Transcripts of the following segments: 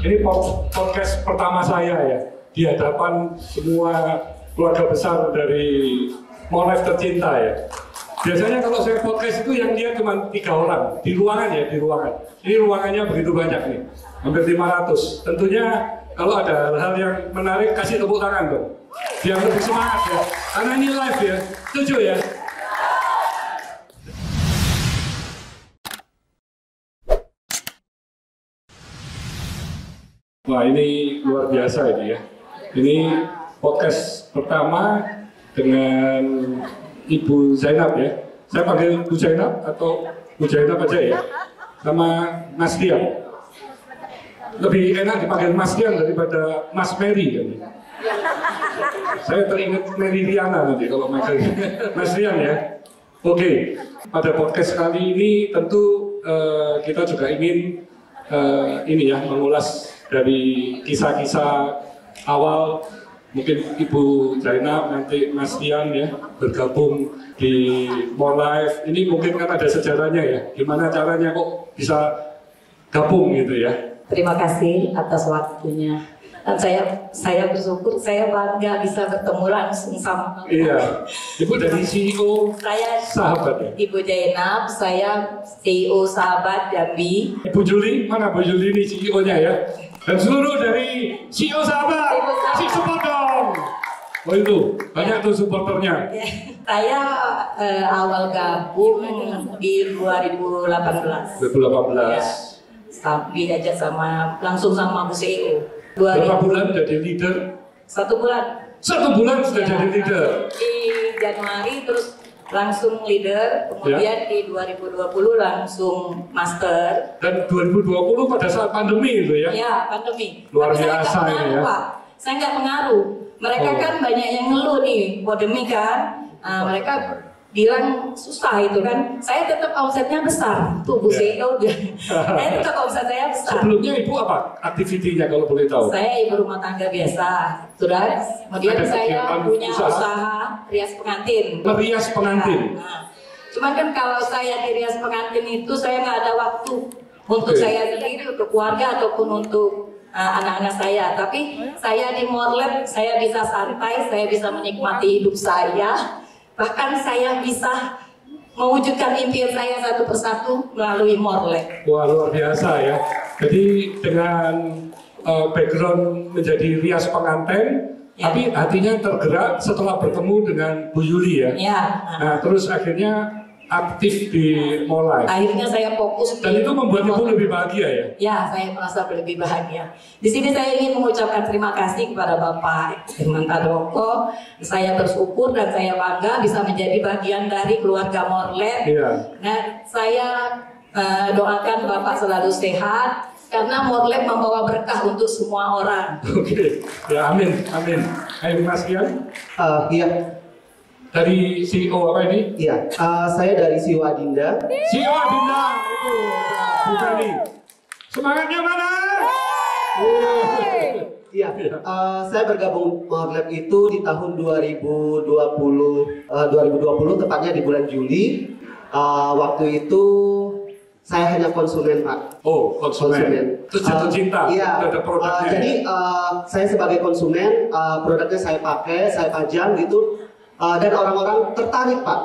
Ini podcast pertama saya ya, di hadapan semua keluarga besar dari More Life tercinta ya. Biasanya kalau saya podcast itu yang lihat cuma 3 orang, di ruangan ya, di ruangan. Ini ruangannya begitu banyak nih, hampir 500. Tentunya kalau ada hal-hal yang menarik, kasih tepuk tangan dong. Biar lebih semangat ya, karena ini live ya, setuju ya? Wah, ini luar biasa ini ya. Ini podcast pertama dengan Ibu Zainab ya. Saya panggil Bu Zainab atau Bu Zainab aja ya. Sama Mas Dian. Lebih enak dipanggil Mas Dian daripada Mas Mary kan. Saya teringat Mary Riana nanti kalau manggil Mas Dian ya. Oke, pada podcast kali ini tentu kita juga ingin ini ya, mengulas dari kisah-kisah awal. Mungkin Ibu Zainab, nanti Mas Dian ya, bergabung di More Life. Ini mungkin kan ada sejarahnya ya, gimana caranya kok bisa gabung gitu ya. Terima kasih atas waktunya. Dan saya bersyukur, saya bangga bisa bertemu langsung sama Bapak. Iya, Ibu dari CEO saya Sahabat ya? Ibu Zainab, saya CEO Sahabat Jambi. Ibu Juli, mana Bu Juli ini CEO-nya ya? Dan seluruh dari CEO Sahabat, kasih support dong. Oh itu, banyak tuh supporternya. Saya awal gabung di 2018. 2018. Ya, tapi aja langsung sama Bu CEO. Berapa bulan jadi leader? 1 bulan. 1 bulan sudah Ya, jadi leader. Di Januari terus langsung leader, kemudian di 2020 langsung master. Dan 2020 pada saat pandemi itu ya? Ya, pandemi. Luar tapi biasa saya ini ya. Pak. Saya nggak pengaruh. Mereka kan banyak yang ngeluh nih, pandemi kan. Mereka bilang susah itu kan. Saya tetap omsetnya besar. Tuh Bu CEO dia. Saya tetap omset saya besar. Sebelumnya Ibu apa aktivitinya kalau boleh tahu? Saya ibu rumah tangga biasa. Sudah. Kemudian Ada saya kegiatan punya usaha? usaha rias pengantin. Merias pengantin. Nah, cuman kan kalau saya di rias pengantin itu saya nggak ada waktu untuk saya sendiri, untuk keluarga ataupun untuk anak-anak saya. Tapi saya di More Life, saya bisa santai, saya bisa menikmati hidup saya. Bahkan saya bisa mewujudkan impian saya satu persatu melalui More Life. Wah, luar biasa ya. Jadi dengan background menjadi rias pengantin, Ya. tapi hatinya tergerak setelah bertemu dengan Bu Yuli ya. Ya. Nah, terus akhirnya aktif di More Life. Akhirnya saya fokus. Dan itu membuat Ibu lebih bahagia ya? Ya, saya merasa lebih bahagia. Di sini saya ingin mengucapkan terima kasih kepada Bapak Irman Tadroko. Saya bersyukur dan saya bangga bisa menjadi bagian dari keluarga More Life. Iya. Nah, saya doakan Bapak selalu sehat karena More Life membawa berkah untuk semua orang. Oke, ya amin, amin. Ayo Mas Dian. Iya, Dari CEO apa ini? iya. Saya dari CEO Adinda. CEO Adinda, itu Bu Feli. Semangatnya mana? Iya. Saya bergabung More Life itu di tahun 2020, tepatnya di bulan Juli. Waktu itu saya hanya konsumen, Pak. Oh, konsumen. Terus jatuh cinta Iya. terhadap produknya. Jadi saya sebagai konsumen, produknya saya pakai, saya pajang gitu. Dan orang-orang tertarik, Pak.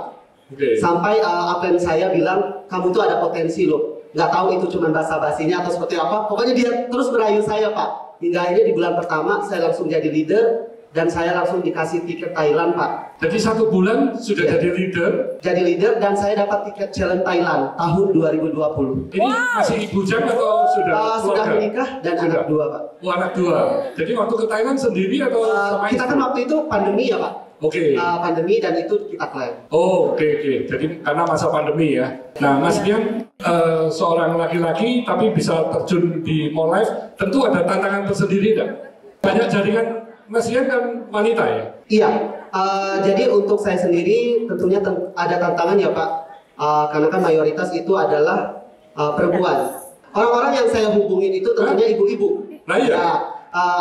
Oke. Sampai upline saya bilang, kamu tuh ada potensi loh. Nggak tahu itu cuma basa-basinya atau seperti apa. Pokoknya dia terus merayu saya, Pak. Hingga akhirnya di bulan pertama saya langsung jadi leader dan saya langsung dikasih tiket Thailand, Pak. Jadi 1 bulan sudah Iya. jadi leader. Jadi leader dan saya dapat tiket challenge Thailand tahun 2020. Ini masih bujang atau sudah Sudah keluarga? menikah dan Sudah. anak 2, Pak. Oh, anak 2. Jadi waktu ke Thailand sendiri atau sama Kita istri? kan waktu itu pandemi ya, Pak. Oke. Pandemi dan itu kita klaim. Oh, oke. Jadi karena masa pandemi ya. Nah, Mas Dian seorang laki-laki tapi bisa terjun di More Life, tentu ada tantangan tersendiri kan? Banyak jaringan Mas Dian kan wanita ya? Iya. Jadi untuk saya sendiri tentunya ada tantangan ya, Pak. Karena kan mayoritas itu adalah perempuan. Orang-orang yang saya hubungin itu tentunya ibu-ibu. Nah, iya. Ya,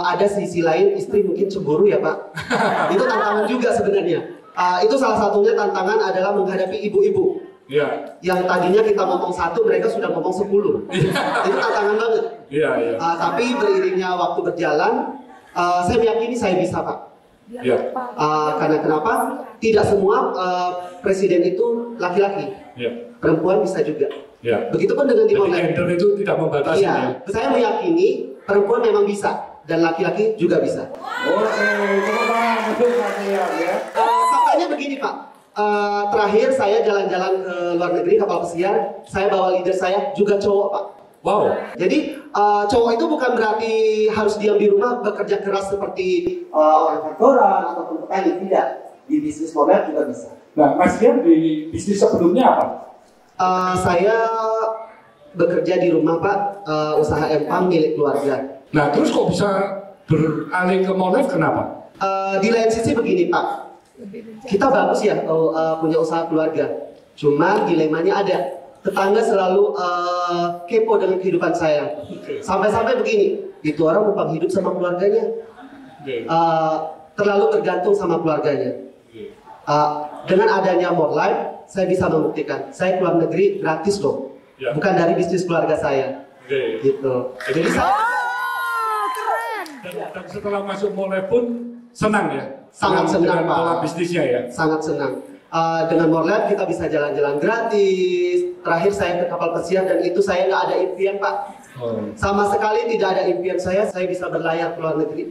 ada sisi lain istri mungkin cemburu ya, Pak. Itu tantangan juga sebenarnya. Itu salah satunya tantangan adalah menghadapi ibu-ibu. Iya. Yang tadinya kita ngomong 1, mereka sudah ngomong 10. Itu tantangan banget. Iya, iya. Tapi beriringnya waktu berjalan, saya meyakini saya bisa, Pak. Iya. Karena kenapa? Tidak semua presiden itu laki-laki. Iya. Perempuan bisa juga. Iya. Begitupun dengan di Jadi online. gender itu tidak membatasi Iya, ya. saya meyakini perempuan memang bisa dan laki-laki juga bisa. Oke, teman-teman, betul ya. Faktanya begini, Pak. Terakhir saya jalan-jalan ke luar negeri kapal pesiar, saya bawa leader saya juga cowok, Pak. Wow. Jadi cowok itu bukan berarti harus diam di rumah bekerja keras seperti orang kantoran ataupun petani, tidak. Di bisnis modal juga bisa. Nah, Mas Dian di bisnis sebelumnya apa? Saya bekerja di rumah, Pak, usaha empang milik keluarga. Nah, terus kok bisa beralih ke Monlife kenapa? Di lain sisi begini, Pak. Kita bagus ya kalau punya usaha keluarga. Cuma dilemanya ada. Tetangga selalu kepo dengan kehidupan saya. Sampai-sampai begini, itu orang numpang hidup sama keluarganya. Terlalu tergantung sama keluarganya. Dengan adanya Monlife, saya bisa membuktikan. Saya keluar negeri gratis loh. Ya. Bukan dari bisnis keluarga saya. Gitu. Jadi saya... Dan setelah masuk Monlife pun senang ya? Sangat senang, dengan Pak. pola bisnisnya ya? Sangat senang. Dengan Monlife kita bisa jalan-jalan gratis. Terakhir saya ke kapal pesiar dan itu saya nggak ada impian, Pak. Sama sekali tidak ada impian saya bisa berlayar ke luar negeri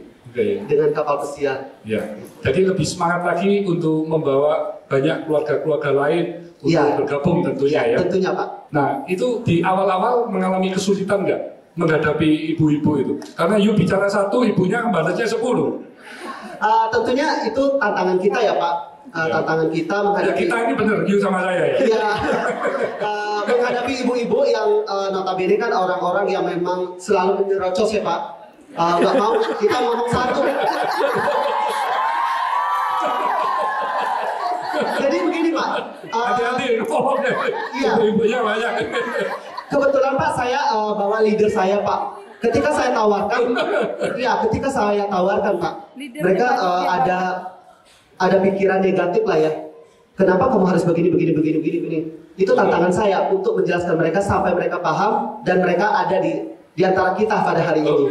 dengan kapal pesiar. Ya. Jadi lebih semangat lagi untuk membawa banyak keluarga-keluarga lain untuk bergabung tentunya ya? Tentunya, Pak. Nah, itu di awal-awal mengalami kesulitan nggak menghadapi ibu-ibu itu? Karena you bicara 1, ibunya balasnya 10. Tentunya itu tantangan kita ya, Pak. Tantangan kita menghadapi... Ya, kita ini bener, you sama saya ya? Iya. Menghadapi ibu-ibu yang notabene kan orang-orang yang memang selalu menyerocos ya, Pak. Nggak mau kita ngomong 1. Jadi begini, Pak. Hati-hati, ngomongnya. Iya. Ibu-ibunya banyak. Kebetulan, Pak, saya bawa leader saya, Pak. Ketika saya tawarkan, Pak, mereka ada pikiran negatif lah ya. Kenapa kamu harus begini. Itu tantangan saya untuk menjelaskan mereka sampai mereka paham dan mereka ada di antara kita pada hari ini.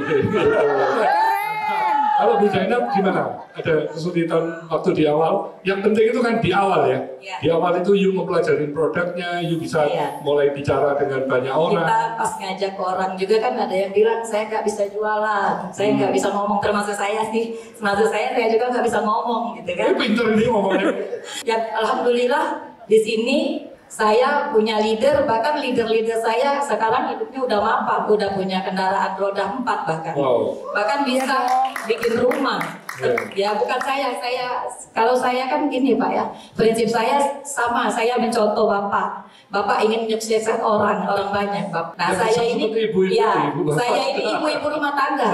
Kalau Bu Zainab gimana? Ada kesulitan waktu di awal? Yang penting itu kan di awal ya. Di awal itu you mempelajari produknya, you bisa mulai bicara dengan banyak orang. Kita pas ngajak orang juga kan ada yang bilang saya nggak bisa jualan, saya nggak bisa ngomong, termasuk saya sih. Termasuk saya juga nggak bisa ngomong gitu kan. Pinter ini ngomongnya. Ya alhamdulillah di sini saya punya leader, bahkan leader saya sekarang hidupnya udah mapan, udah punya kendaraan roda 4 bahkan. Bahkan bisa bikin rumah. Ya bukan saya kalau saya kan gini, Pak ya. Prinsip saya sama, saya mencontoh Bapak. Bapak ingin menyukseskan orang banyak, Bapak. Nah, saya ini saya ini ibu-ibu rumah tangga.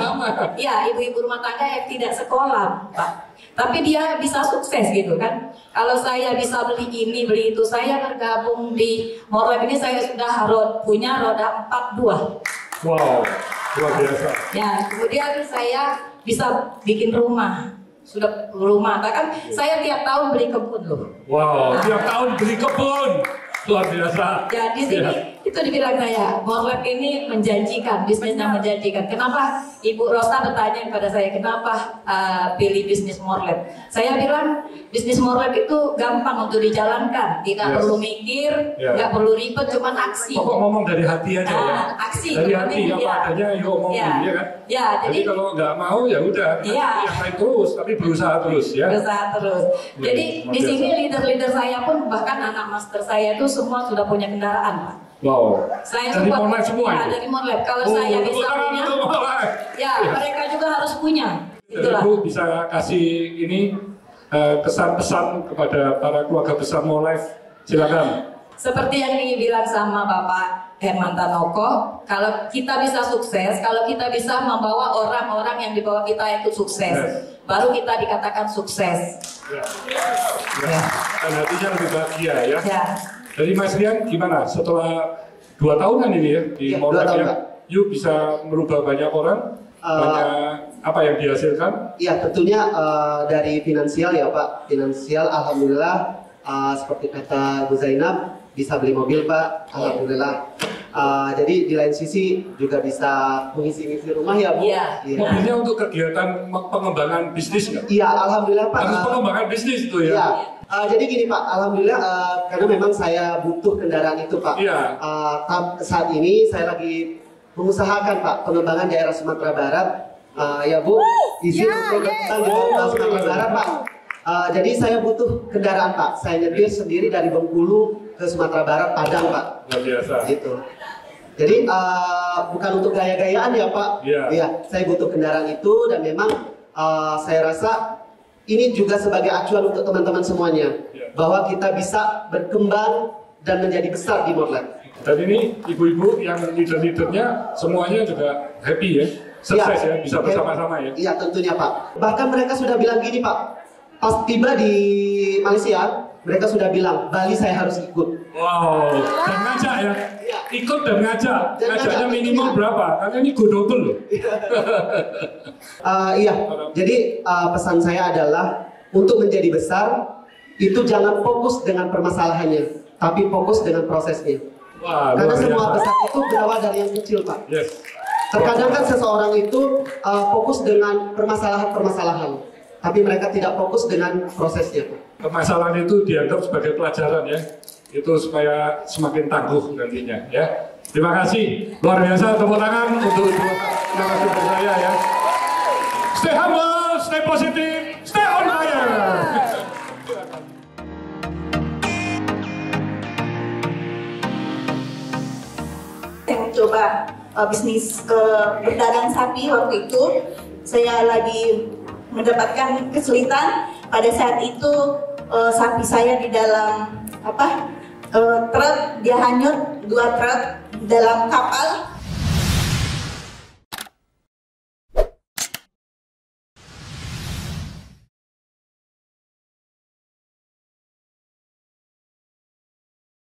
Ya, ibu-ibu rumah tangga yang tidak sekolah, Pak. Tapi dia bisa sukses gitu kan. Kalau saya bisa beli ini, beli itu, saya bergabung di Monlife ini saya sudah punya roda 4 2. Wow, luar biasa. Ya, kemudian saya bisa bikin rumah. Sudah rumah, bahkan saya tiap tahun beli kebun loh. Wow, tiap tahun beli kebun. Luar biasa. Ya, di sini itu dibilang saya, Monlife ini menjanjikan, bisnisnya menjanjikan. Kenapa Ibu Rosa bertanya kepada saya, kenapa pilih bisnis Monlife? Saya bilang, bisnis Monlife itu gampang untuk dijalankan, tidak perlu mikir, nggak perlu ribet, cuma aksi. Kok ngomong dari hati aja ya? Aksi. Dari hati, apa adanya yuk ngomong ya kan? Ya, jadi kalau nggak mau ya udah, yang lain terus, tapi berusaha terus ya. Berusaha terus. Jadi di sini leader-leader saya pun, bahkan anak master saya itu semua sudah punya kendaraan, Pak. Wow. Saya dari Monlife semua ya, dari Monlife. Kalau saya bisa punya, mereka juga harus punya. Jadi Bu bisa kasih ini kesan-pesan kepada para keluarga besar Monlife, silakan. Seperti yang dibilang sama Bapak Herman Tanoko, kalau kita bisa sukses, kalau kita bisa membawa orang-orang yang di bawah kita itu sukses, baru kita dikatakan sukses. Dan hatinya lebih bahagia ya. Jadi Mas Rian gimana setelah 2 tahunan ini ya di Monlife ya, you bisa merubah banyak orang, banyak apa yang dihasilkan? Iya, tentunya dari finansial ya, Pak. Finansial alhamdulillah seperti kata Bu Zainab, bisa beli mobil Pak, alhamdulillah. Jadi di lain sisi juga bisa mengisi-ngisi rumah ya Bu. Iya. Mobilnya untuk kegiatan pengembangan bisnis nggak? Iya, alhamdulillah Pak. Harus pengembangan bisnis itu ya? Iya. Jadi gini Pak, alhamdulillah karena memang saya butuh kendaraan itu Pak. Iya. Saat ini saya lagi mengusahakan Pak pengembangan daerah Sumatera Barat. Ya Bu, izin untuk berkembang di daerah Sumatera Barat Pak. Jadi saya butuh kendaraan Pak. Saya nyetir sendiri dari Bengkulu ke Sumatera Barat, Padang Pak. Luar biasa. Gitu. Jadi bukan untuk gaya-gayaan ya Pak. Iya. Saya butuh kendaraan itu dan memang saya rasa ini juga sebagai acuan untuk teman-teman semuanya bahwa kita bisa berkembang dan menjadi besar di Morlet. Dan ini ibu-ibu yang leader-leadernya semuanya juga happy ya, sukses ya, bisa bersama-sama ya. Iya tentunya Pak. Bahkan mereka sudah bilang gini Pak, pas tiba di Malaysia, mereka sudah bilang Bali saya harus ikut. Wow, dan ngajak ya, ikut dan ngajak, ngajaknya minimal berapa? Karena ini go double loh. Iya, jadi pesan saya adalah untuk menjadi besar itu jangan fokus dengan permasalahannya, tapi fokus dengan prosesnya. Wah, karena semua besar itu berawal dari yang kecil Pak. Yes. Terkadang kan seseorang itu fokus dengan permasalahan-permasalahan, tapi mereka tidak fokus dengan prosesnya Pak. Permasalahan itu dianggap sebagai pelajaran ya, itu supaya semakin tangguh nantinya ya. Terima kasih, luar biasa, tepuk tangan untuk ibu narasumber saya ya. Stay humble, stay positive, stay on fire. Saya mencoba bisnis berdagang sapi waktu itu. Saya lagi mendapatkan kesulitan. Pada saat itu sapi saya di dalam truk, dia hanyut 2 truk dalam kapal.